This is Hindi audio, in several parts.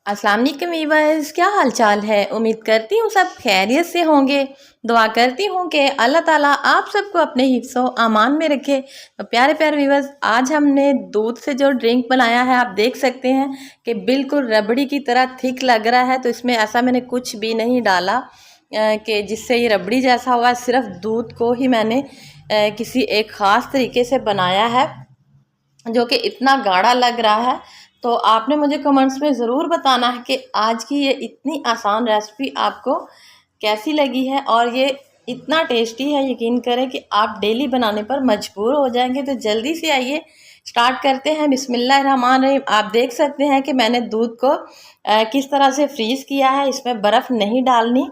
अस्सलाम वालेकुम वीवर्स, क्या हाल चाल है। उम्मीद करती हूँ सब खैरियत से होंगे। दुआ करती हूँ कि अल्लाह ताला आप सबको अपने हिफ्ज़ो अमान में रखे। तो प्यारे प्यारे वीवर्स, आज हमने दूध से जो ड्रिंक बनाया है आप देख सकते हैं कि बिल्कुल रबड़ी की तरह थिक लग रहा है। तो इसमें ऐसा मैंने कुछ भी नहीं डाला कि जिससे ये रबड़ी जैसा हुआ। सिर्फ दूध को ही मैंने किसी एक ख़ास तरीके से बनाया है जो कि इतना गाढ़ा लग रहा है। तो आपने मुझे कमेंट्स में ज़रूर बताना है कि आज की ये इतनी आसान रेसिपी आपको कैसी लगी है और ये इतना टेस्टी है। यकीन करें कि आप डेली बनाने पर मजबूर हो जाएंगे। तो जल्दी से आइए स्टार्ट करते हैं। बिस्मिल्लाहिर्रहमानिर्रहीम। आप देख सकते हैं कि मैंने दूध को किस तरह से फ्रीज़ किया है। इसमें बर्फ़ नहीं डालनी।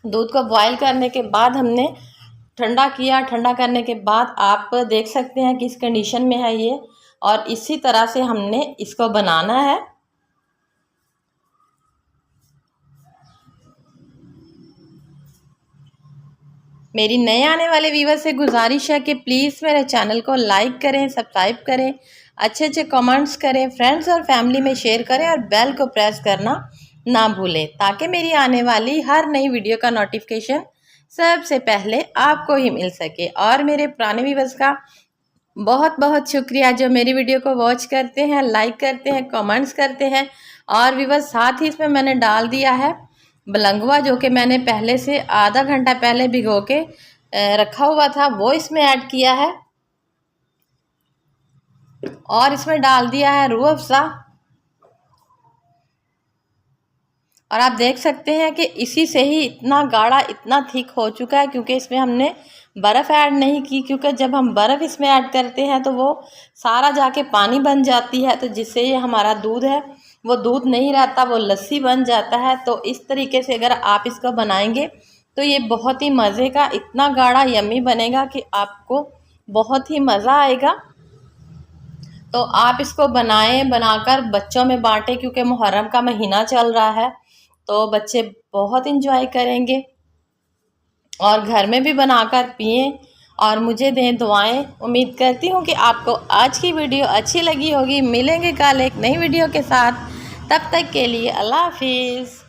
दूध को बॉयल करने के बाद हमने ठंडा किया। ठंडा करने के बाद आप देख सकते हैं किस कंडीशन में है ये, और इसी तरह से हमने इसको बनाना है। मेरी नए आने वाले व्यूवर से गुजारिश है कि प्लीज़ मेरे चैनल को लाइक करें, सब्सक्राइब करें, अच्छे अच्छे कमेंट्स करें, फ्रेंड्स और फैमिली में शेयर करें और बेल को प्रेस करना ना भूलें ताकि मेरी आने वाली हर नई वीडियो का नोटिफिकेशन सबसे पहले आपको ही मिल सके। और मेरे पुराने व्यूवर्स का बहुत बहुत शुक्रिया जो मेरी वीडियो को वॉच करते हैं, लाइक करते हैं, कमेंट्स करते हैं। और व्यूवर्स, साथ ही इसमें मैंने डाल दिया है बलंगवा, जो कि मैंने पहले से आधा घंटा पहले भिगो के रखा हुआ था, वो इसमें ऐड किया है। और इसमें डाल दिया है रूह अफ़ज़ा। और आप देख सकते हैं कि इसी से ही इतना गाढ़ा, इतना थिक हो चुका है, क्योंकि इसमें हमने बर्फ़ ऐड नहीं की। क्योंकि जब हम बर्फ़ इसमें ऐड करते हैं तो वो सारा जाके पानी बन जाती है, तो जिससे ये हमारा दूध है वो दूध नहीं रहता, वो लस्सी बन जाता है। तो इस तरीके से अगर आप इसको बनाएंगे तो ये बहुत ही मज़े का, इतना गाढ़ा यम्मी बनेगा कि आपको बहुत ही मज़ा आएगा। तो आप इसको बनाएं, बनाकर बच्चों में बांटें, क्योंकि मुहर्रम का महीना चल रहा है तो बच्चे बहुत इंजॉय करेंगे। और घर में भी बनाकर पिएं और मुझे दें दुआएं। उम्मीद करती हूँ कि आपको आज की वीडियो अच्छी लगी होगी। मिलेंगे कल एक नई वीडियो के साथ। तब तक के लिए अल्लाह हाफिज़।